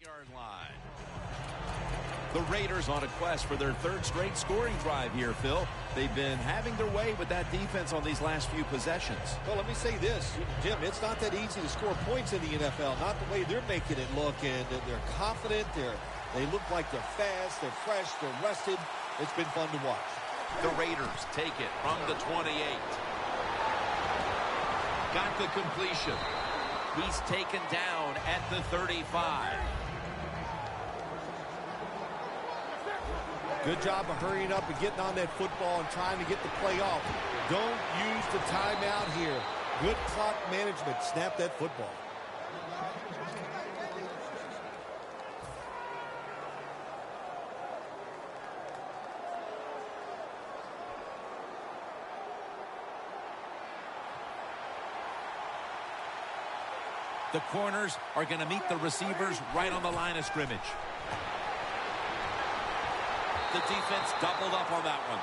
Yard line. The Raiders on a quest for their third straight scoring drive here, Phil. They've been having their way with that defense on these last few possessions. Well, let me say this, Jim, it's not that easy to score points in the NFL, not the way they're making it look, and they're confident, they look like they're fast, they're fresh, they're rested. It's been fun to watch. The Raiders take it from the 28. Got the completion. He's taken down at the 35. Good job of hurrying up and getting on that football and trying to get the play off. Don't use the timeout here. Good clock management. Snap that football. The corners are going to meet the receivers right on the line of scrimmage. The defense doubled up on that one.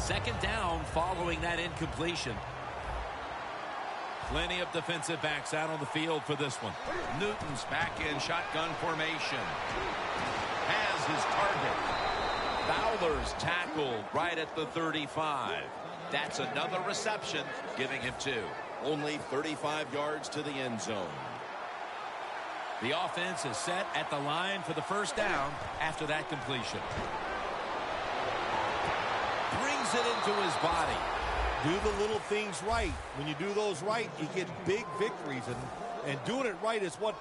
Second down following that incompletion. Plenty of defensive backs out on the field for this one. Newton's back in shotgun formation. Has his target. Fowler's tackled right at the 35. That's another reception, giving him 2. Only 35 yards to the end zone. The offense is set at the line for the first down after that completion. Brings it into his body. Do the little things right. When you do those right, you get big victories. And doing it right is what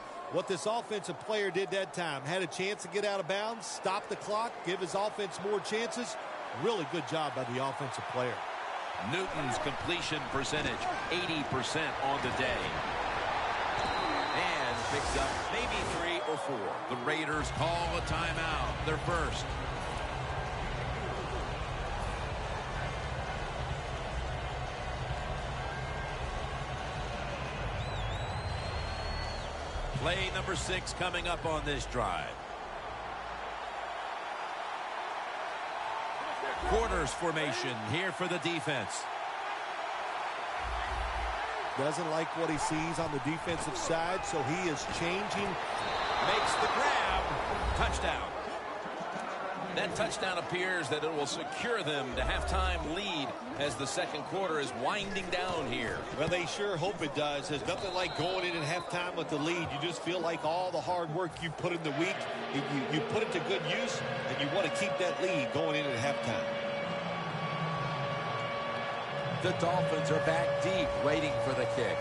this offensive player did that time. Had a chance to get out of bounds, stop the clock, give his offense more chances. Really good job by the offensive player. Newton's completion percentage, 80% on the day. And picks up maybe 3 or 4. The Raiders call a timeout, their first. Play number 6 coming up on this drive. Quarters formation here for the defense. Doesn't like what he sees on the defensive side, so he is changing. Makes the grab. Touchdown. That touchdown appears that it will secure them to halftime lead as the second quarter is winding down here. Well, they sure hope it does. There's nothing like going in at halftime with the lead. You just feel like all the hard work you put in the week, you put it to good use, and you want to keep that lead going in at halftime. The Dolphins are back deep, waiting for the kick.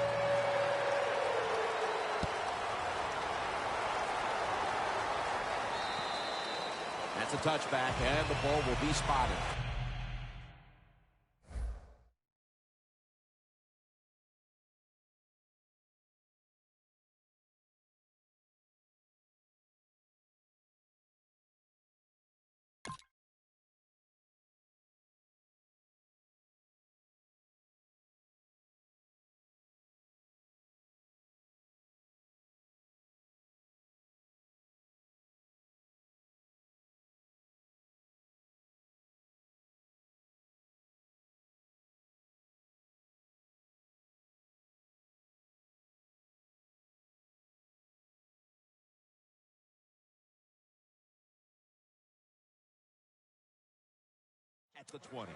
That's a touchback, and the ball will be spotted. At the 20.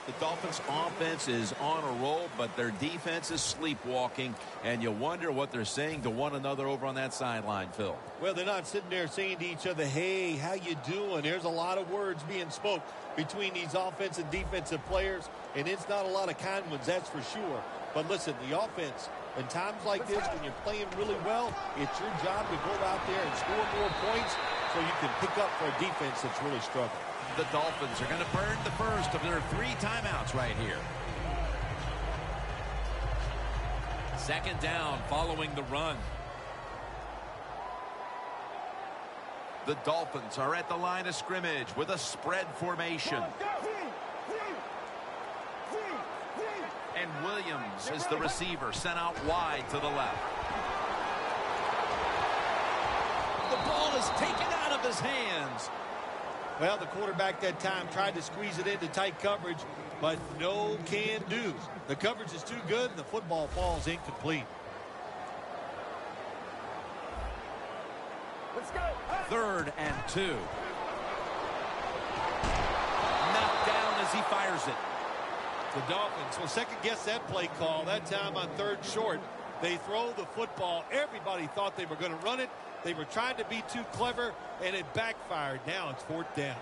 The Dolphins offense is on a roll, but their defense is sleepwalking, and you wonder what they're saying to one another over on that sideline, Phil. Well, they're not sitting there saying to each other, hey, how you doing? There's a lot of words being spoke between these offensive and defensive players, and it's not a lot of kind ones, that's for sure. But listen, the offense, in times like this, when you're playing really well, it's your job to go out there and score more points so you can pick up for a defense that's really struggling. The Dolphins are going to burn the first of their 3 timeouts right here. Second down following the run. The Dolphins are at the line of scrimmage with a spread formation. And Williams is the receiver, sent out wide to the left. The ball is taken out of his hands. Well, the quarterback that time tried to squeeze it into tight coverage. but no can do. The coverage is too good, and the football falls incomplete. Let's go. 3rd and 2. Knocked down as he fires it. The Dolphins will second-guess that play call. That time on 3rd short, they throw the football. Everybody thought they were going to run it. They were trying to be too clever, and it backfired. Now it's 4th down.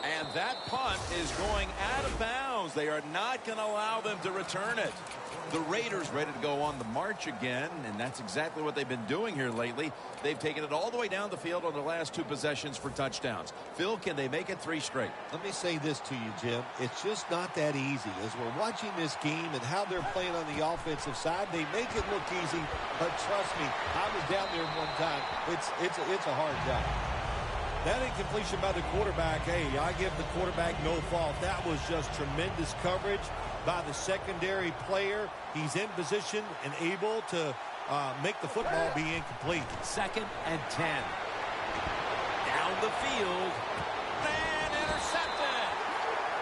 And that punt is going out of bounds. They are not going to allow them to return it. The Raiders ready to go on the march again, and that's exactly what they've been doing here lately. They've taken it all the way down the field on the last 2 possessions for touchdowns. Phil, can they make it 3 straight? Let me say this to you, Jim. It's just not that easy. As we're watching this game and how they're playing on the offensive side, they make it look easy, but trust me, I was down there one time. It's a hard job. That incompletion by the quarterback, hey, I give the quarterback no fault. That was just tremendous coverage by the secondary player. He's in position and able to make the football be incomplete. 2nd and 10. Down the field. And intercepted.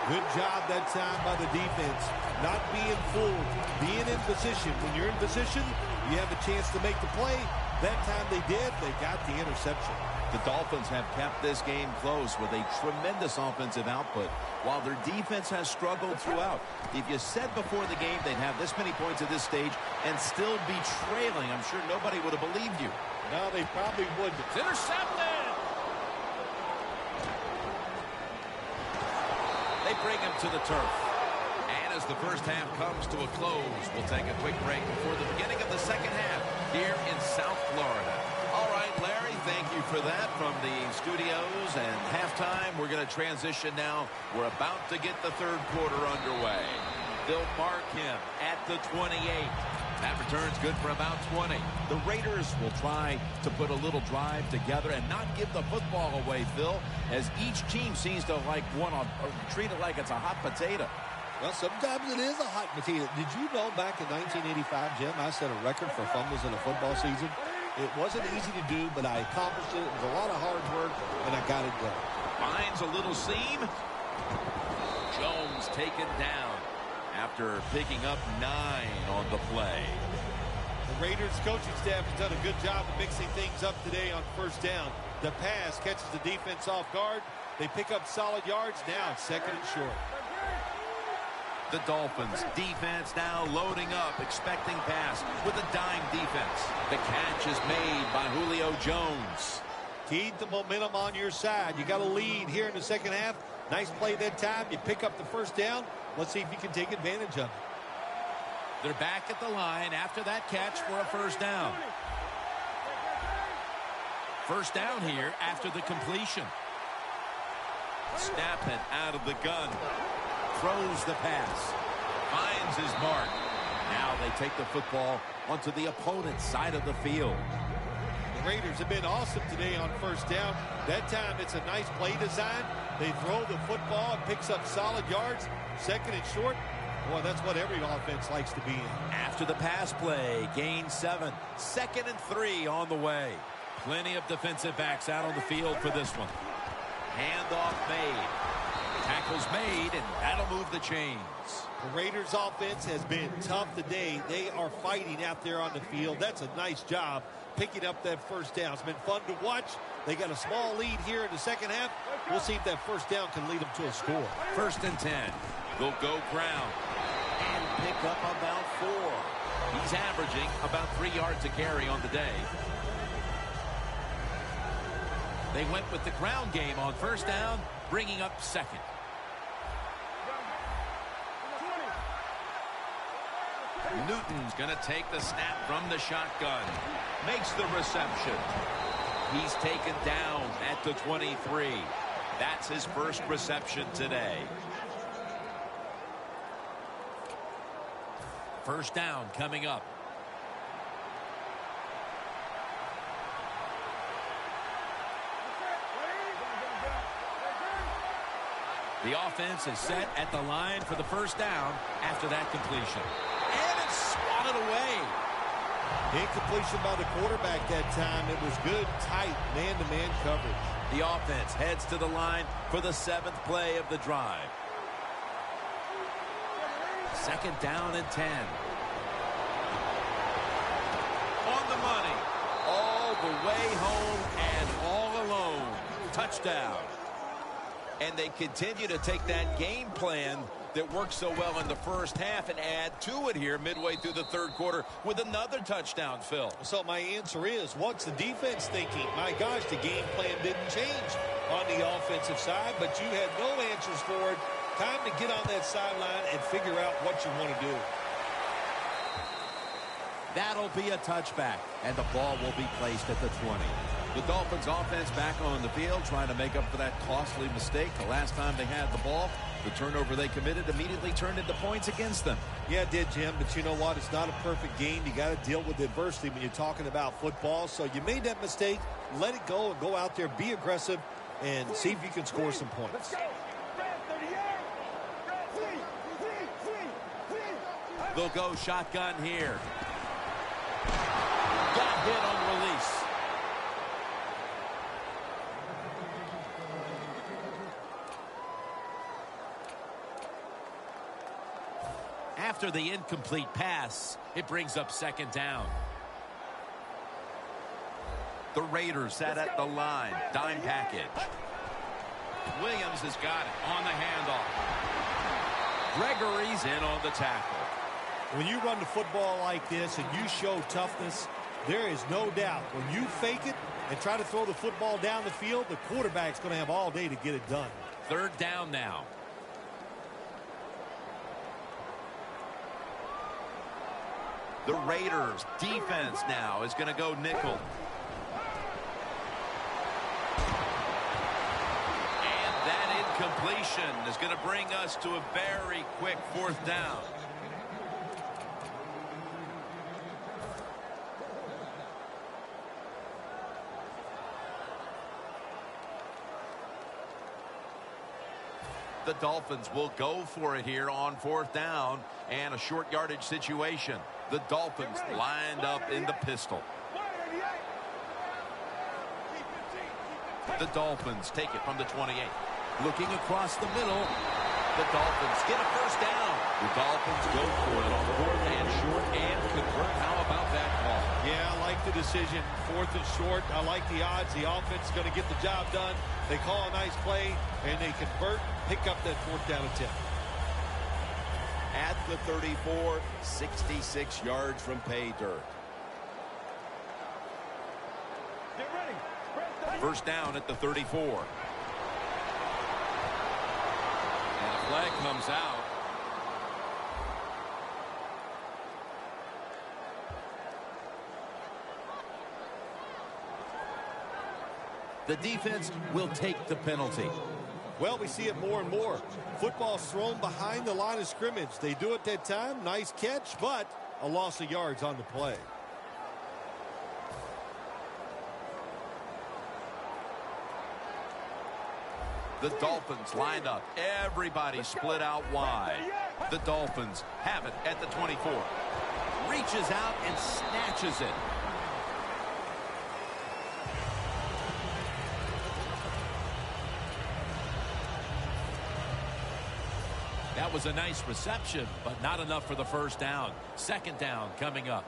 Good job that time by the defense. Not being fooled. Being in position. When you're in position, you have a chance to make the play. That time they did. They got the interception. The Dolphins have kept this game close with a tremendous offensive output, while their defense has struggled throughout. If you said before the game they'd have this many points at this stage and still be trailing, I'm sure nobody would have believed you. No, they probably wouldn't. It's intercepted! They bring him to the turf. And as the first half comes to a close, we'll take a quick break before the beginning of the second half here in South Florida. All right, Larry, thank you for that from the studios. And halftime, we're going to transition now. We're about to get the 3rd quarter underway. They'll mark him at the 28. That return's good for about 20. The Raiders will try to put a little drive together and not give the football away, Phil, as each team seems to treat it like it's a hot potato. Well, sometimes it is a hot potato. Did you know back in 1985, Jim, I set a record for fumbles in a football season? It wasn't easy to do, but I accomplished it. It was a lot of hard work, and I got it done. Finds a little seam. Jones taken down after picking up 9 on the play. The Raiders coaching staff has done a good job of mixing things up today on 1st down. The pass catches the defense off guard. They pick up solid yards. Now it's 2nd and short. The Dolphins defense now loading up, expecting pass with a dime defense. The catch is made by Julio Jones. Keep the momentum on your side. You got a lead here in the second half. Nice play that time. You pick up the 1st down. Let's see if you can take advantage of it. They're back at the line after that catch for a 1st down. 1st down here after the completion. Snapping out of the gun. Throws the pass. Finds his mark. Now they take the football onto the opponent's side of the field. The Raiders have been awesome today on 1st down. That time it's a nice play design. They throw the football. It picks up solid yards. 2nd and short. Boy, that's what every offense likes to be in. After the pass play, gain 7. 2nd and 3 on the way. Plenty of defensive backs out on the field for this one. Handoff made. Tackles made, and that'll move the chains. The Raiders offense has been tough today. They are fighting out there on the field. That's a nice job picking up that 1st down. It's been fun to watch. They got a small lead here in the second half. We'll see if that 1st down can lead them to a score. 1st and 10. They'll go ground and pick up about 4. He's averaging about 3 yards a carry on the day. They went with the ground game on 1st down, bringing up 2nd. Newton's going to take the snap from the shotgun. Makes the reception. He's taken down at the 23. That's his 1st reception today. 1st down coming up. The offense is set at the line for the first down after that completion. And it's swatted away. Incompletion by the quarterback that time. It was good, tight, man-to-man coverage. The offense heads to the line for the 7th play of the drive. 2nd down and 10. On the money. All the way home and all alone. Touchdown. And they continue to take that game plan that worked so well in the first half and add to it here midway through the 3rd quarter with another touchdown, Phil. So my answer is, what's the defense thinking? My gosh, the game plan didn't change on the offensive side, but you had no answers for it. Time to get on that sideline and figure out what you want to do. That'll be a touchback, and the ball will be placed at the 20. The Dolphins offense back on the field trying to make up for that costly mistake. The last time they had the ball, the turnover they committed immediately turned into points against them. Yeah, it did, Jim, but you know what? It's not a perfect game. You got to deal with adversity when you're talking about football. So you made that mistake, let it go, and go out there, be aggressive, and see if you can score some points. They'll go shotgun here. Got hit on release. After the incomplete pass, it brings up 2nd down. The Raiders sat at the line. Dime package. Williams has got it on the handoff. Gregory's in on the tackle. When you run the football like this and you show toughness, there is no doubt when you fake it and try to throw the football down the field, the quarterback's going to have all day to get it done. 3rd down now. The Raiders defense now is going to go nickel. And that incompletion is going to bring us to a very quick 4th down. The Dolphins will go for it here on 4th down and a short yardage situation. The Dolphins lined up in the pistol. The Dolphins take it from the 28. Looking across the middle. The Dolphins get a 1st down. The Dolphins go for it on 4th and short and convert. How about that call? Yeah, I like the decision. 4th and short. I like the odds. The offense is going to get the job done. They call a nice play, and they convert, pick up that 4th down attempt. At the 34, 66 yards from pay dirt. Get ready. 1st down at the 34. And a flag comes out. The defense will take the penalty. Well, we see it more and more. Football's thrown behind the line of scrimmage. They do it that time. Nice catch, but a loss of yards on the play. The Dolphins lined up. Everybody split out wide. The Dolphins have it at the 24. Reaches out and snatches it. That was a nice reception, but not enough for the 1st down. 2nd down coming up.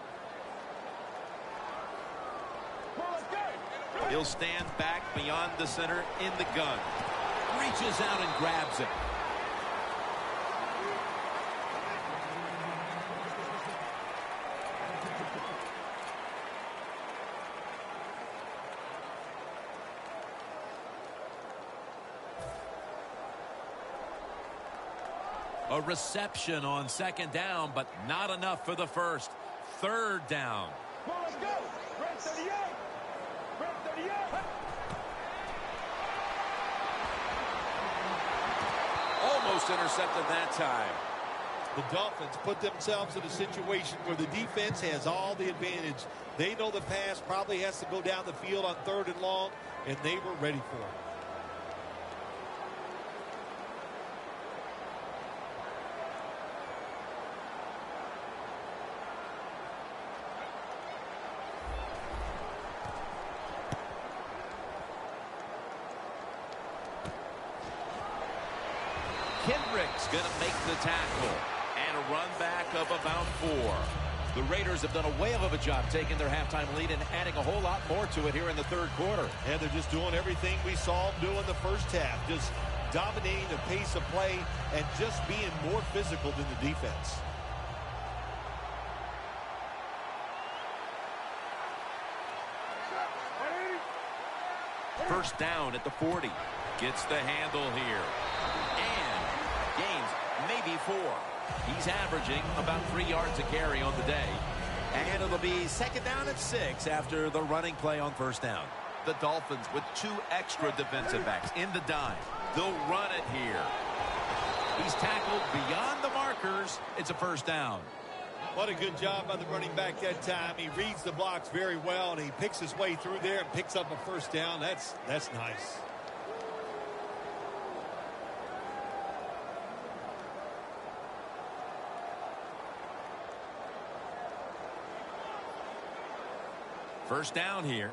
He'll stand back beyond the center in the gun. Reaches out and grabs it. A reception on 2nd down, but not enough for the 1st. 3rd down. Well, let's go. Red 38. Red 38. Almost intercepted that time. The Dolphins put themselves in a situation where the defense has all the advantage. They know the pass probably has to go down the field on 3rd and long, and they were ready for it. Kendrick's going to make the tackle. And a run back of about 4. The Raiders have done a whale of a job taking their halftime lead and adding a whole lot more to it here in the third quarter. And they're just doing everything we saw them do in the first half. Just dominating the pace of play and just being more physical than the defense. First down at the 40. Gets the handle here. And gains maybe 4. He's averaging about 3 yards a carry on the day. And it'll be second down at 6 after the running play on first down. The Dolphins with 2 extra defensive backs in the dime. They'll run it here. He's tackled beyond the markers. It's a first down. What a good job by the running back that time. He reads the blocks very well, and he picks his way through there and picks up a first down. That's nice. First down here.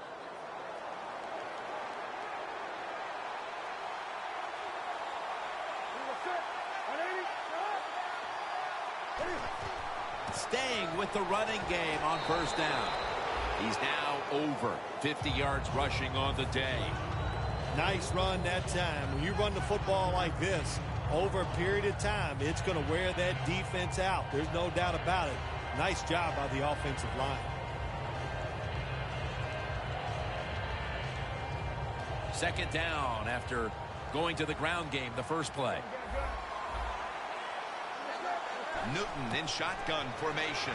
Staying with the running game on first down. He's now over 50 yards rushing on the day. Nice run that time. When you run the football like this, over a period of time, it's going to wear that defense out. There's no doubt about it. Nice job by the offensive line. Second down after going to the ground game the first play. Newton in shotgun formation.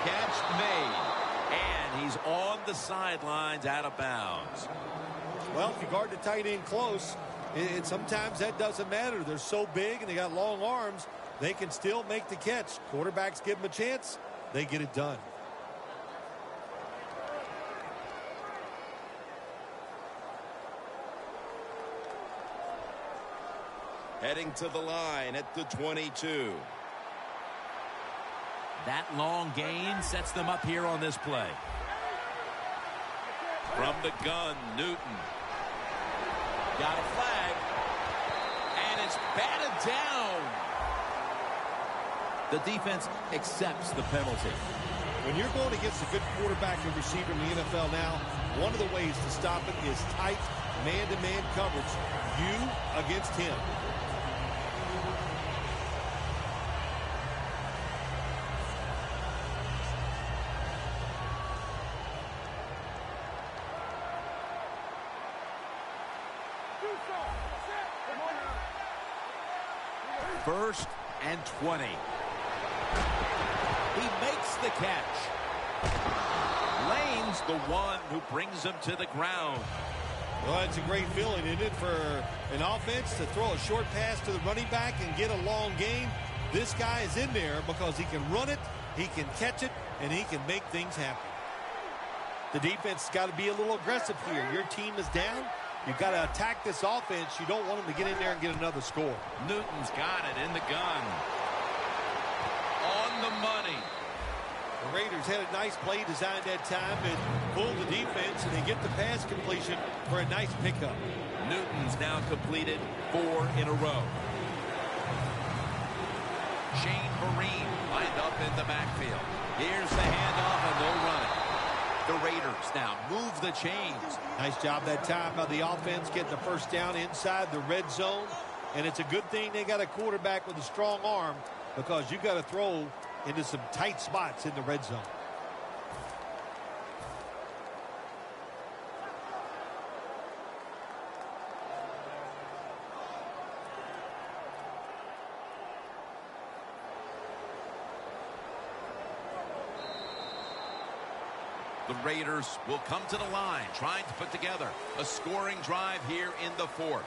Catch made. And he's on the sidelines out of bounds. Well, if you guard the tight end close, sometimes that doesn't matter. They're so big and they got long arms, they can still make the catch. Quarterbacks give them a chance, they get it done. Heading to the line at the 22. That long gain sets them up here on this play. From the gun, Newton. Got a flag. And it's batted down. The defense accepts the penalty. When you're going against a good quarterback and receiver in the NFL now, one of the ways to stop it is tight man-to-man coverage. You against him. First and 20. He makes the catch. Lane's the one who brings him to the ground. Well, it's a great feeling, isn't it, for an offense to throw a short pass to the running back and get a long gain. This guy is in there because he can run it, he can catch it, and he can make things happen. The defense has got to be a little aggressive here. Your team is down. You've got to attack this offense. You don't want them to get in there and get another score. Newton's got it in the gun. On the money. The Raiders had a nice play designed that time and pulled the defense, and they get the pass completion for a nice pickup. Newton's now completed 4 in a row. Shane Vereen lined up in the backfield. Here's the handoff, and they'll run it. The Raiders now move the chains. Nice job that time by the offense getting the first down inside the red zone. And it's a good thing they got a quarterback with a strong arm because you got to throw into some tight spots in the red zone. The Raiders will come to the line, trying to put together a scoring drive here in the fourth.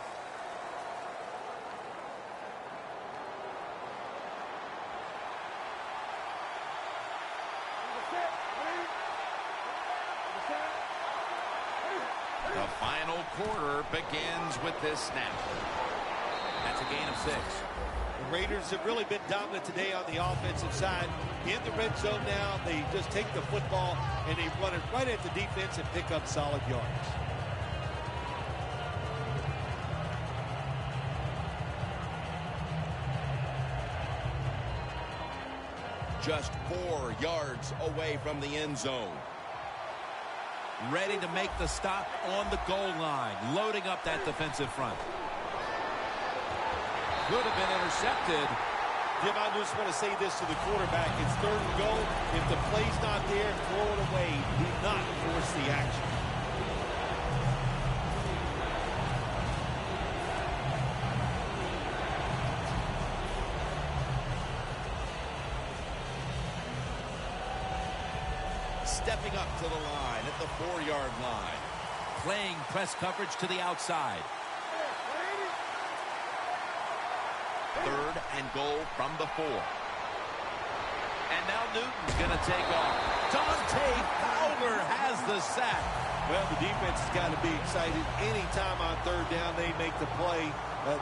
The final quarter begins with this snap. That's a gain of 6. The Raiders have really been dominant today on the offensive side. In the red zone now, they just take the football and they run it right at the defense and pick up solid yards. just 4 yards away from the end zone. Ready to make the stop on the goal line, loading up that defensive front. Could have been intercepted. Jim, I just want to say this to the quarterback. It's 3rd and goal. If the play's not there, throw it away. Do not force the action. Stepping up to the line at the 4-yard line. Playing press coverage to the outside. 3rd and goal from the 4. And now Newton's going to take off. Dante Fowler has the sack. Well, the defense has got to be excited. Anytime on 3rd down they make the play,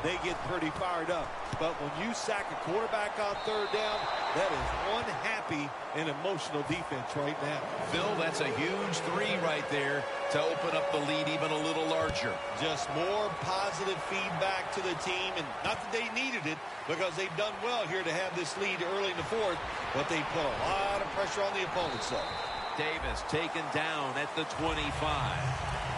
they get pretty fired up. But when you sack a quarterback on 3rd down, that is one happy and emotional defense right now. Phil, that's a huge 3 right there to open up the lead even a little larger. Just more positive feedback to the team, and not that they needed it because they've done well here to have this lead early in the 4th, but they put a lot of pressure on the opponent's side. Davis taken down at the 25.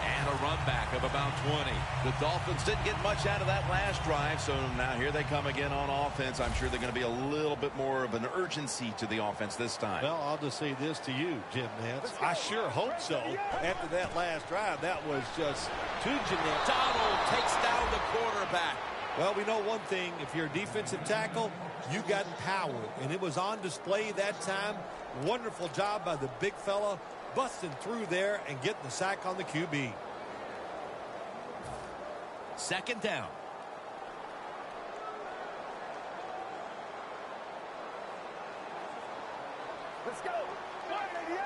And a run back of about 20. The Dolphins didn't get much out of that last drive, so now here they come again on offense. I'm sure they're going to be a little bit more of an urgency to the offense this time. Well, I'll just say this to you, Jim Nance. I sure hope so. After that last drive, that was just too generic. Donald takes down the quarterback. Well, we know one thing. If you're a defensive tackle, you got power, and it was on display that time. Wonderful job by the big fella, busting through there and getting the sack on the QB. 2nd down. Let's go. 188.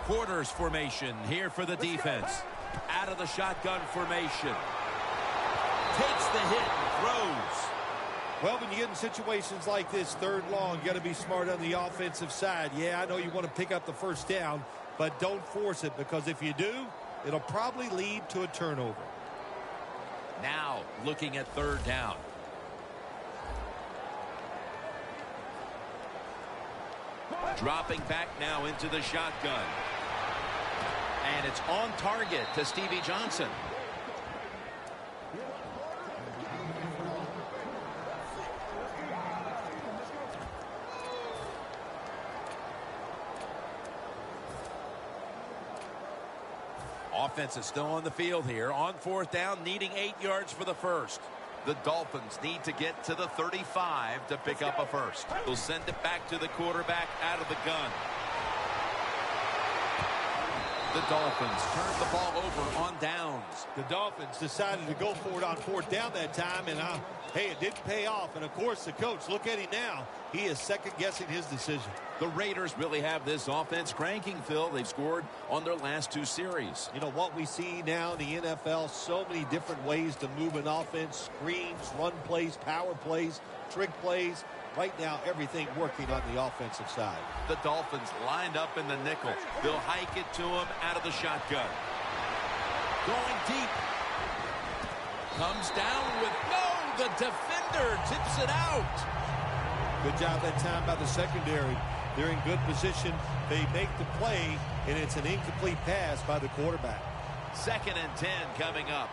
Quarters formation here for the defense. Out of the shotgun formation. Takes the hit and throws. Well, when you get in situations like this, 3rd long, you got to be smart on the offensive side. Yeah, I know you want to pick up the 1st down, but don't force it, because if you do, it'll probably lead to a turnover. Now looking at 3rd down. Dropping back now into the shotgun. And it's on target to Stevie Johnson. Offense is still on the field here. On 4th down, needing 8 yards for the 1st. The Dolphins need to get to the 35 to pick up a 1st. They'll send it back to the quarterback out of the gun. The Dolphins turn the ball over on downs. The Dolphins decided to go for it on 4th down that time, and hey, it didn't pay off. And of course, the coach, look at him now. He is second-guessing his decision. The Raiders really have this offense cranking, Phil. They've scored on their last 2 series. You know what we see now in the NFL, so many different ways to move an offense. Screens, run plays, power plays, trick plays. Right now, everything working on the offensive side. The Dolphins lined up in the nickel. They'll hike it to him out of the shotgun. Going deep. Comes down with the defender tips it out. Good job that time by the secondary. They're in good position. They make the play, and it's an incomplete pass by the quarterback. 2nd and 10 coming up.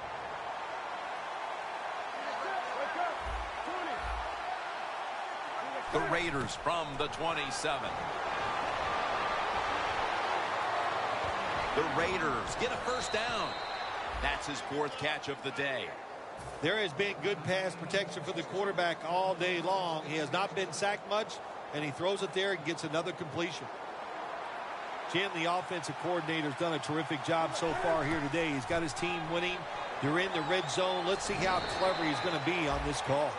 The Raiders from the 27. The Raiders get a 1st down. That's his 4th catch of the day. There has been good pass protection for the quarterback all day long. He has not been sacked much, and he throws it there and gets another completion. Jim, the offensive coordinator, has done a terrific job so far here today. He's got his team winning. They're in the red zone. Let's see how clever he's going to be on this call.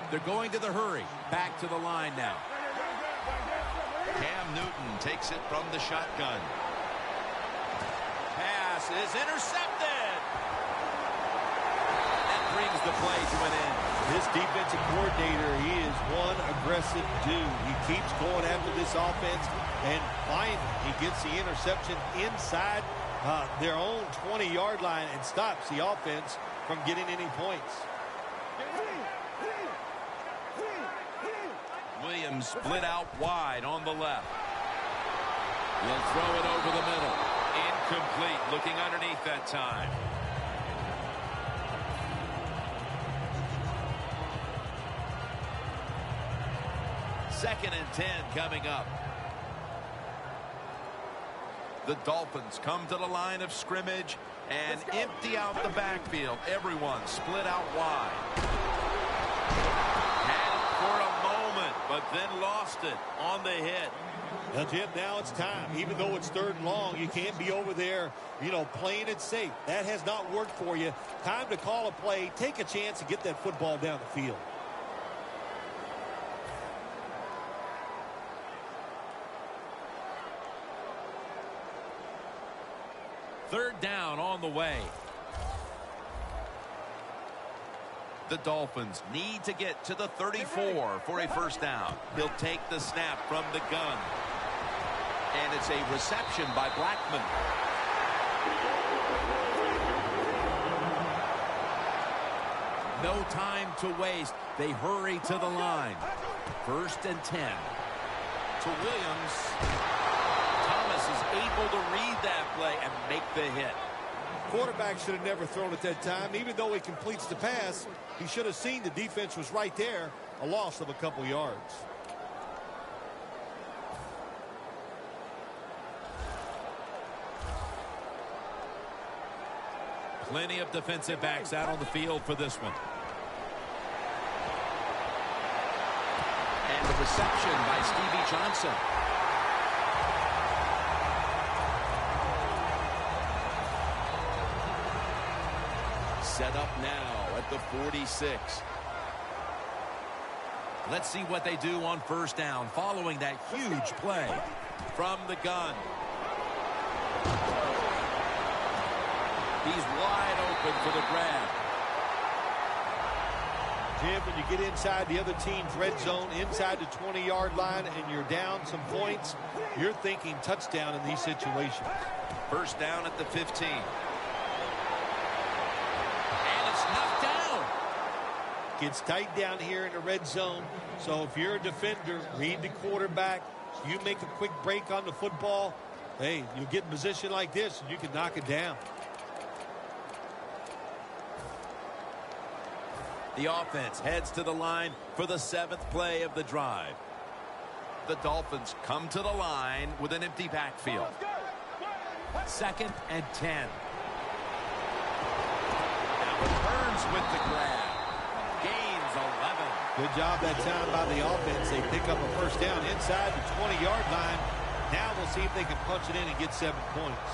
They're going to the hurry. Back to the line now. Cam Newton takes it from the shotgun. Pass is intercepted. That brings the play to an end. This defensive coordinator, he is one aggressive dude. He keeps going after this offense, and finally he gets the interception inside Their own 20-yard line and stops the offense from getting any points. Williams split out wide on the left. He'll throw it over the middle. Incomplete. Looking underneath that time. Second and 10 coming up. The Dolphins come to the line of scrimmage and empty out the backfield. Everyone split out wide. Had it for a moment, but then lost it on the hit. Now, Jim, now it's time. Even though it's 3rd and long, you can't be over there, playing it safe. That has not worked for you. Time to call a play, take a chance, and get that football down the field. Third down on the way. The Dolphins need to get to the 34 for a first down. He'll take the snap from the gun. And it's a reception by Blackman. No time to waste. They hurry to the line. 1st and 10. To Williams. Thomas is able to read that play and make the hit. Quarterback should have never thrown it that time. Even though he completes the pass, he should have seen the defense was right there. A loss of a couple yards. Plenty of defensive backs out on the field for this one. And the reception by Stevie Johnson. Set up now at the 46. Let's see what they do on first down following that huge play from the gun. He's wide open for the grab. Jim, when you get inside the other team's red zone, inside the 20-yard line, and you're down some points, you're thinking touchdown in these situations. First down at the 15. Knocked down. Gets tight down here in the red zone. So if you're a defender, read the quarterback. You make a quick break on the football. Hey, you get in position like this, and you can knock it down. The offense heads to the line for the 7th play of the drive. The Dolphins come to the line with an empty backfield. 2nd and 10. Burns with the grab. Gains 11. Good job that time by the offense. They pick up a first down inside the 20-yard line. Now we'll see if they can punch it in and get 7 points.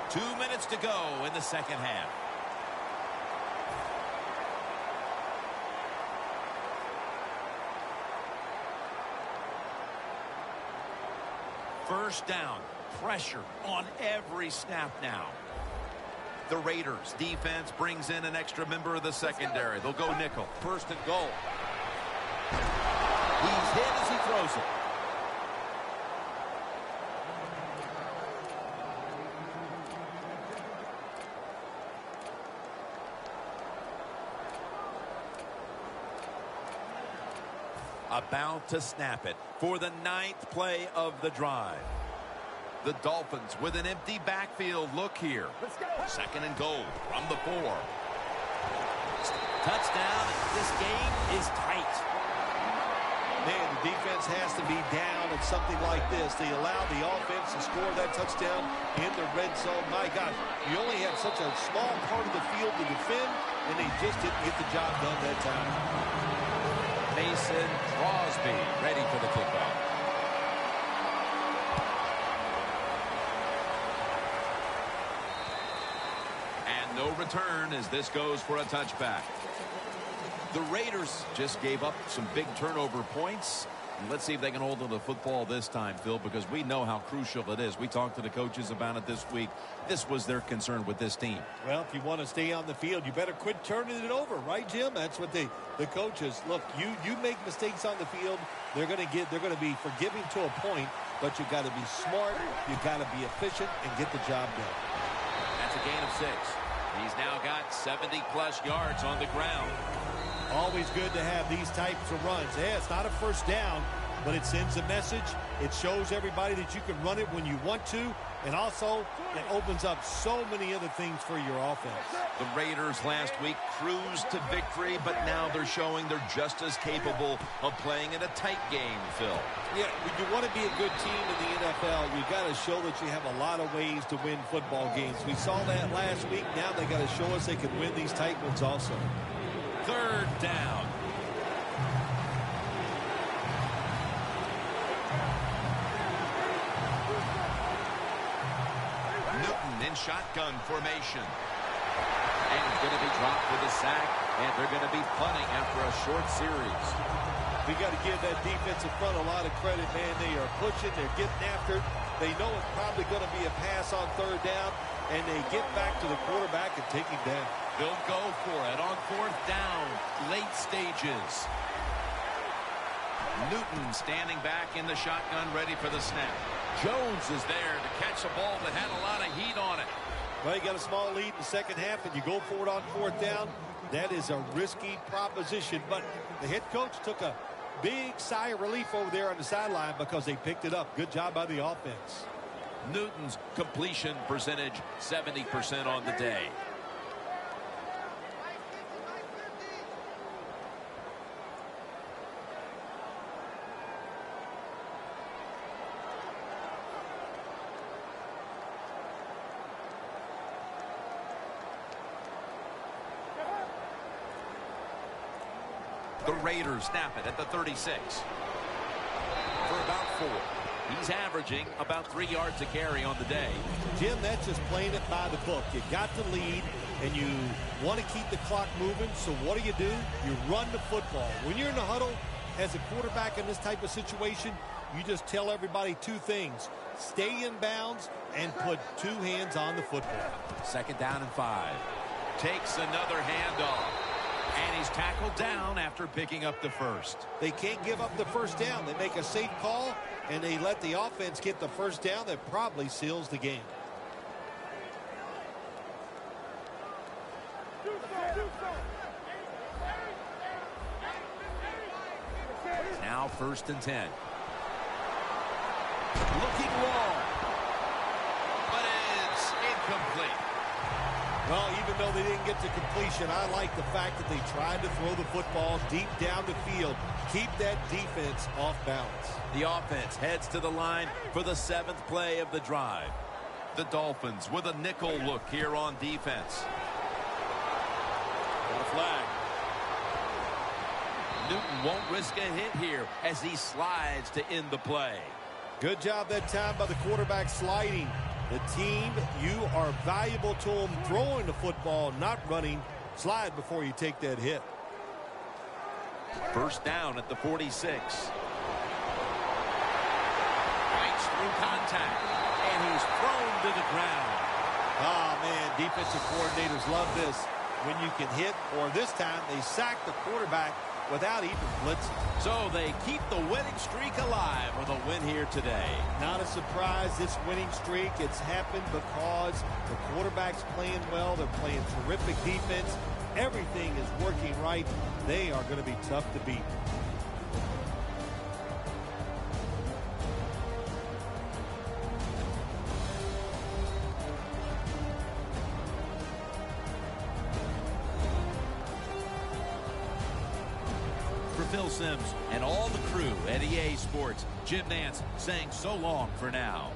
2 minutes to go in the second half. First down. Pressure on every snap now. The Raiders defense brings in an extra member of the secondary. They'll go nickel. 1st and goal. He's hit as he throws it. About to snap it for the 9th play of the drive. The Dolphins with an empty backfield look here. 2nd and goal from the 4. Touchdown. This game is tight. Man, the defense has to be down at something like this. They allow the offense to score that touchdown in the red zone. My God, you only have such a small part of the field to defend, and they just didn't get the job done that time. Mason Crosby ready for the kickoff. And no return as this goes for a touchback. The Raiders just gave up some big turnover points, Let's see if they can hold on to the football this time, Phil, because we know how crucial it is. We talked to the coaches about it this week. This was their concern with this team. Well, if you want to stay on the field, you better quit turning it over, right, Jim? That's what the coaches look. You make mistakes on the field, they're going to be forgiving to a point, but you got to be smart, you got to be efficient, and get the job done. That's a gain of 6. He's now got 70-plus yards on the ground. Always good to have these types of runs. Yeah, it's not a first down, but it sends a message. It shows everybody that you can run it when you want to, and also it opens up so many other things for your offense. The Raiders last week cruised to victory, but now they're showing they're just as capable of playing in a tight game, Phil. Yeah, when you want to be a good team in the NFL, you got to show that you have a lot of ways to win football games. We saw that last week. Now they got to show us they can win these tight ones also. 3rd down. Newton in shotgun formation. And he's going to be dropped with a sack, and they're going to be punting after a short series. We got to give that defensive front a lot of credit, man. They are pushing, they're getting after it. They know it's probably going to be a pass on 3rd down, and they get back to the quarterback and take him down. They'll go for it on 4th down, late stages. Newton standing back in the shotgun, ready for the snap. Jones is there to catch a ball that had a lot of heat on it. Well, you got a small lead in the second half, and you go for it on 4th down. That is a risky proposition, but the head coach took a big sigh of relief over there on the sideline because they picked it up. Good job by the offense. Newton's completion percentage, 70% on the day. The Raiders snap it at the 36. For about 4. He's averaging about 3 yards a carry on the day. Jim, that's just playing it by the book. You got the lead, and you want to keep the clock moving, so what do? You run the football. When you're in the huddle as a quarterback in this type of situation, you just tell everybody 2 things. Stay in bounds and put 2 hands on the football. 2nd down and 5. Takes another handoff. And he's tackled down after picking up the first. They can't give up the first down. They make a safe call, and they let the offense get the first down. That probably seals the game. Now 1st and 10. Looking long. But it's incomplete. Well, even though they didn't get to completion, I like the fact that they tried to throw the football deep down the field. Keep that defense off balance. The offense heads to the line for the 7th play of the drive. The Dolphins with a nickel look here on defense. Got a flag. Newton won't risk a hit here as he slides to end the play. Good job that time by the quarterback sliding. The team, you are valuable to them throwing the football, not running. Slide before you take that hit. 1st down at the 46. Breaks through contact, and he's thrown to the ground. Oh, man, defensive coordinators love this. When you can hit, or this time they sack the quarterback without even blitzing. So they keep the winning streak alive with a win here today. Not a surprise, this winning streak. It's happened because the quarterback's playing well. They're playing terrific defense. Everything is working right. They are going to be tough to beat. For Phil Simms and all the crew at EA Sports, Jim Nance saying so long for now.